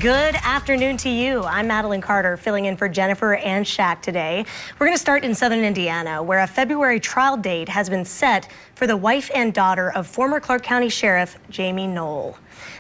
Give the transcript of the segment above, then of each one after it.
Good afternoon to you. I'm Madeline Carter, filling in for Jennifer and Shaq today. We're going to start in southern Indiana, where a February trial date has been set for the wife and daughter of former Clark County Sheriff Jamie Knoll.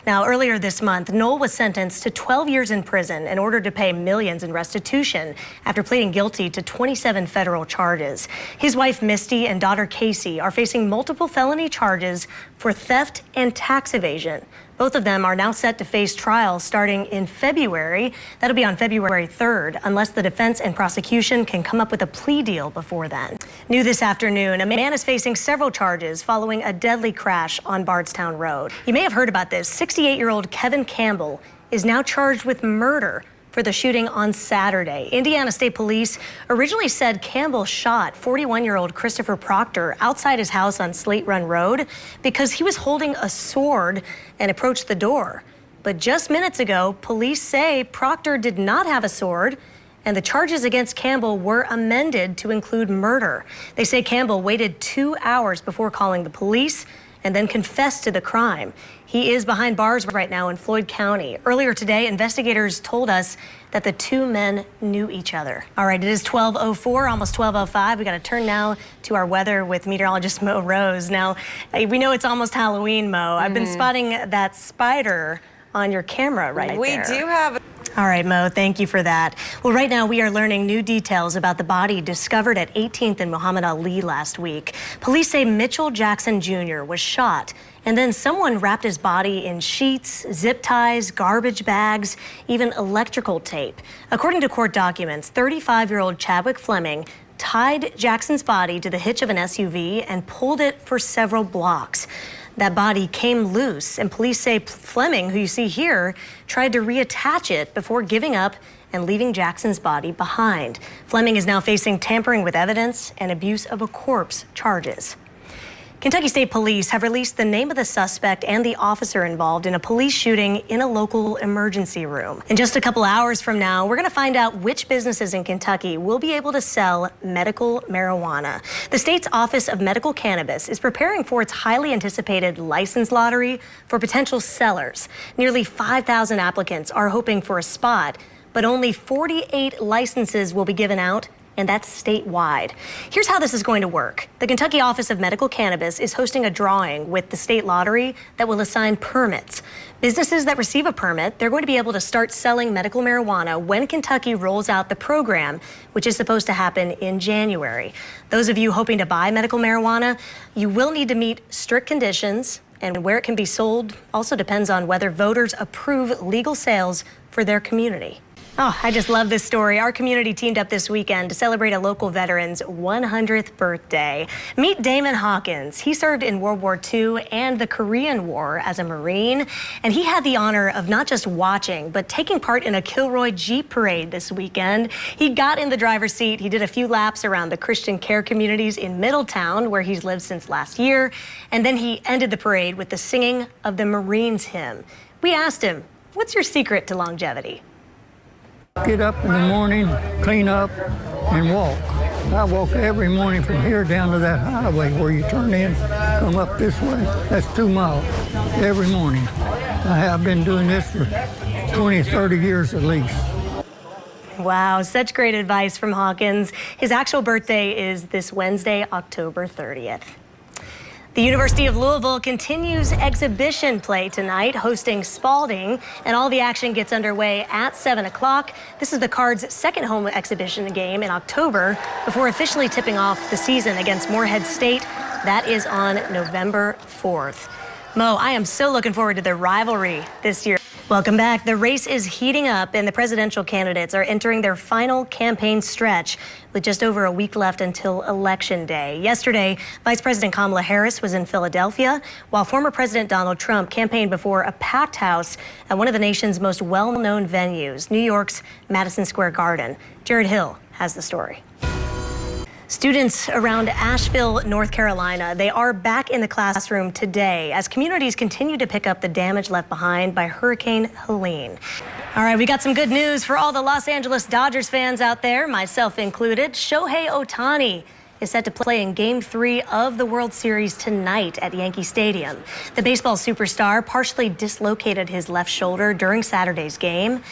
Now, earlier this month, Knoll was sentenced to 12 years in prison in order to pay millions in restitution after pleading guilty to 27 federal charges. His wife, Misty, and daughter, Casey, are facing multiple felony charges for theft and tax evasion. Both of them are now set to face trial starting in February. That'll be on February 3rd, unless the defense and prosecution can come up with a plea deal before then. New this afternoon, a man is facing several charges following a deadly crash on Bardstown Road. You may have heard about this. 68-year-old Kevin Campbell is now charged with murder for the shooting on Saturday. Indiana State Police originally said Campbell shot 41-year-old Christopher Proctor outside his house on Slate Run Road because he was holding a sword and approached the door. But just minutes ago, police say Proctor did not have a sword, and the charges against Campbell were amended to include murder. They say Campbell waited 2 hours before calling the police and then confessed to the crime. He is behind bars right now in Floyd County. Earlier today, investigators told us that the two men knew each other. All right, it is 12:04, almost 12:05. We got to turn now to our weather with meteorologist Mo Rose. Now, we know it's almost Halloween, Mo. I've been spotting that spider on your camera right there. We do have. All right, Mo, thank you for that. Well, right now we are learning new details about the body discovered at 18th and Muhammad Ali last week. Police say Mitchell Jackson Jr. was shot, and then someone wrapped his body in sheets, zip ties, garbage bags, even electrical tape. According to court documents, 35-year-old Chadwick Fleming tied Jackson's body to the hitch of an SUV and pulled it for several blocks. That body came loose, and police say Fleming, who you see here, tried to reattach it before giving up and leaving Jackson's body behind. Fleming is now facing tampering with evidence and abuse of a corpse charges. Kentucky State Police have released the name of the suspect and the officer involved in a police shooting in a local emergency room. In just a couple hours from now, we're going to find out which businesses in Kentucky will be able to sell medical marijuana. The state's Office of Medical Cannabis is preparing for its highly anticipated license lottery for potential sellers. Nearly 5,000 applicants are hoping for a spot, but only 48 licenses will be given out, and that's statewide. Here's how this is going to work. The Kentucky Office of Medical Cannabis is hosting a drawing with the state lottery that will assign permits. Businesses that receive a permit, they're going to be able to start selling medical marijuana when Kentucky rolls out the program, which is supposed to happen in January. Those of you hoping to buy medical marijuana, you will need to meet strict conditions, and where it can be sold also depends on whether voters approve legal sales for their community. Oh, I just love this story. Our community teamed up this weekend to celebrate a local veteran's 100th birthday. Meet Damon Hawkins. He served in World War II and the Korean War as a Marine, and he had the honor of not just watching, but taking part in a Kilroy Jeep parade this weekend. He got in the driver's seat. He did a few laps around the Christian care communities in Middletown, where he's lived since last year, and then he ended the parade with the singing of the Marines hymn. We asked him, what's your secret to longevity? Get up in the morning, clean up, and walk. I walk every morning from here down to that highway where you turn in, come up this way. That's 2 miles every morning. I have been doing this for 20, 30 years at least. Wow, such great advice from Hawkins. His actual birthday is this Wednesday, October 30th. The University of Louisville continues exhibition play tonight, hosting Spalding, and all the action gets underway at 7 o'clock. This is the Cards' second home exhibition game in October before officially tipping off the season against Morehead State. That is on November 4th. Mo, I am so looking forward to the rivalry this year. Welcome back. The race is heating up, and the presidential candidates are entering their final campaign stretch with just over a week left until Election Day. Yesterday, Vice President Kamala Harris was in Philadelphia, while former President Donald Trump campaigned before a packed house at one of the nation's most well-known venues, New York's Madison Square Garden. Jared Hill has the story. Students around Asheville, North Carolina, they are back in the classroom today as communities continue to pick up the damage left behind by Hurricane Helene. All right, we got some good news for all the Los Angeles Dodgers fans out there, myself included. Shohei Ohtani is set to play in Game 3 of the World Series tonight at Yankee Stadium. The baseball superstar partially dislocated his left shoulder during Saturday's game,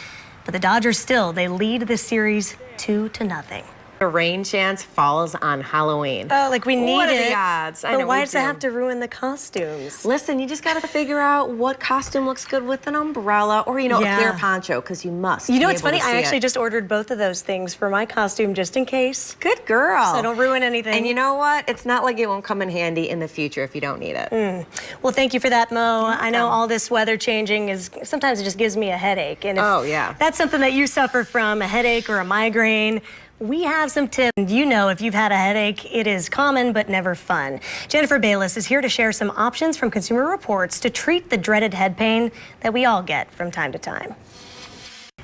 but the Dodgers they lead the series 2-0. The rain chance falls on Halloween. Oh, like we need what it. What are the odds? But why does it have to ruin the costumes? Listen, you just got to figure out what costume looks good with an umbrella or, a clear poncho, because you must. You know what's funny? I actually just ordered both of those things for my costume just in case. Good girl. So I don't ruin anything. And you know what? It's not like it won't come in handy in the future if you don't need it. Well, thank you for that, Mo. I know all this weather changing sometimes it just gives me a headache. And if that's something that you suffer from, a headache or a migraine, we have some tips. You know, if you've had a headache, it is common but never fun. Jennifer Bayless is here to share some options from Consumer Reports to treat the dreaded head pain that we all get from time to time.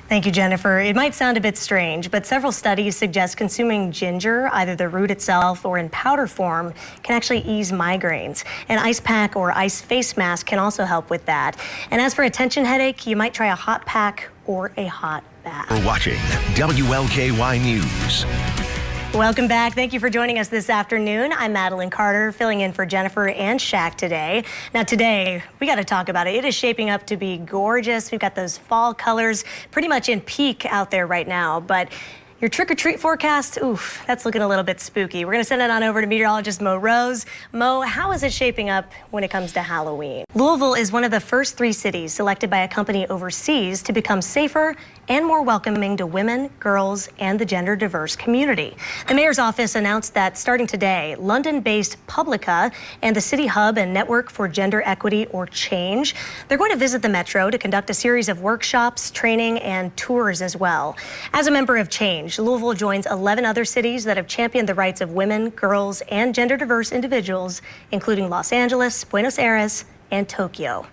Thank you, Jennifer. It might sound a bit strange, but several studies suggest consuming ginger, either the root itself or in powder form, can actually ease migraines. An ice pack or ice face mask can also help with that. And as for a tension headache, you might try a hot pack or a hot bath. We're watching WLKY News. Welcome back. Thank you for joining us this afternoon. I'm Madeline Carter, filling in for Jennifer and Shaq today. Now today, we got to talk about it. It is shaping up to be gorgeous. We've got those fall colors pretty much in peak out there right now, but your trick-or-treat forecast, oof, that's looking a little bit spooky. We're going to send it on over to meteorologist Mo Rose. Mo, how is it shaping up when it comes to Halloween? Louisville is one of the first 3 cities selected by a company overseas to become safer and more welcoming to women, girls, and the gender-diverse community. The mayor's office announced that starting today, London-based Publica and the City Hub and Network for Gender Equity or Change, they're going to visit the metro to conduct a series of workshops, training, and tours as well. As a member of Change, Louisville joins 11 other cities that have championed the rights of women, girls, and gender-diverse individuals, including Los Angeles, Buenos Aires, and Tokyo.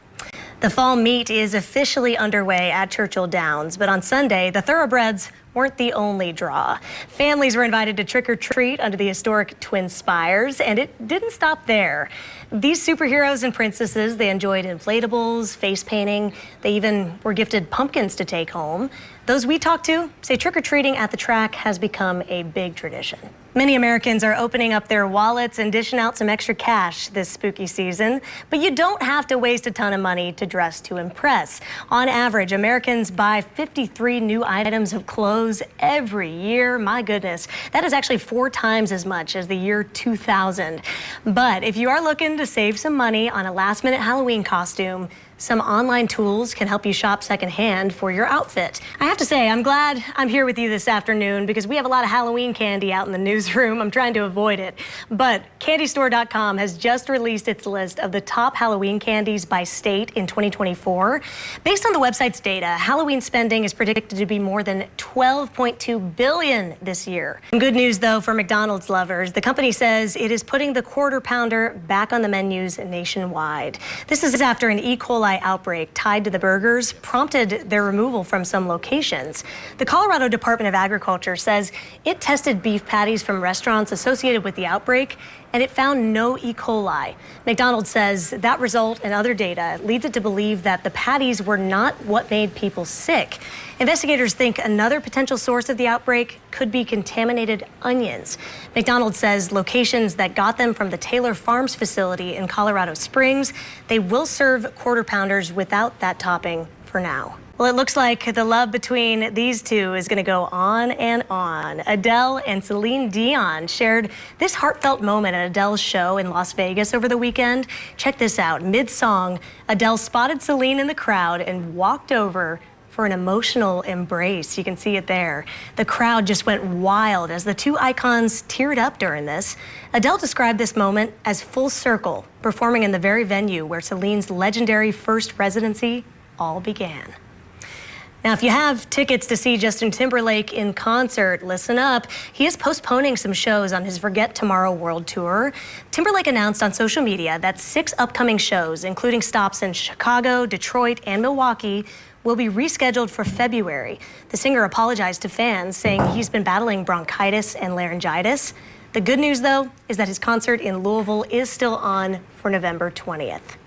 The fall meet is officially underway at Churchill Downs, but on Sunday, the thoroughbreds weren't the only draw. Families were invited to trick-or-treat under the historic Twin Spires, and it didn't stop there. These superheroes and princesses, they enjoyed inflatables, face painting. They even were gifted pumpkins to take home. Those we talked to say trick-or-treating at the track has become a big tradition. Many Americans are opening up their wallets and dishing out some extra cash this spooky season, but you don't have to waste a ton of money to dress to impress. On average, Americans buy 53 new items of clothes every year. My goodness, that is actually 4 times as much as the year 2000. But if you are looking to save some money on a last-minute Halloween costume, some online tools can help you shop secondhand for your outfit. I have to say, I'm glad I'm here with you this afternoon because we have a lot of Halloween candy out in the newsroom. I'm trying to avoid it. But CandyStore.com has just released its list of the top Halloween candies by state in 2024. Based on the website's data, Halloween spending is predicted to be more than $12.2 billion this year. Some good news, though, for McDonald's lovers. The company says it is putting the Quarter Pounder back on the menus nationwide. This is after an E. coli outbreak tied to the burgers prompted their removal from some locations. The Colorado Department of Agriculture says it tested beef patties from restaurants associated with the outbreak, and it found no E. coli. McDonald's says that result and other data leads it to believe that the patties were not what made people sick. Investigators think another potential source of the outbreak could be contaminated onions. McDonald's says locations that got them from the Taylor Farms facility in Colorado Springs, they will serve Quarter Pounders without that topping for now. Well, it looks like the love between these two is going to go on and on. Adele and Celine Dion shared this heartfelt moment at Adele's show in Las Vegas over the weekend. Check this out. Mid-song, Adele spotted Celine in the crowd and walked over for an emotional embrace. You can see it there. The crowd just went wild as the two icons teared up during this. Adele described this moment as full circle, performing in the very venue where Celine's legendary first residency all began. Now, if you have tickets to see Justin Timberlake in concert, listen up. He is postponing some shows on his Forget Tomorrow World Tour. Timberlake announced on social media that 6 upcoming shows, including stops in Chicago, Detroit, and Milwaukee, will be rescheduled for February. The singer apologized to fans, saying he's been battling bronchitis and laryngitis. The good news, though, is that his concert in Louisville is still on for November 20th.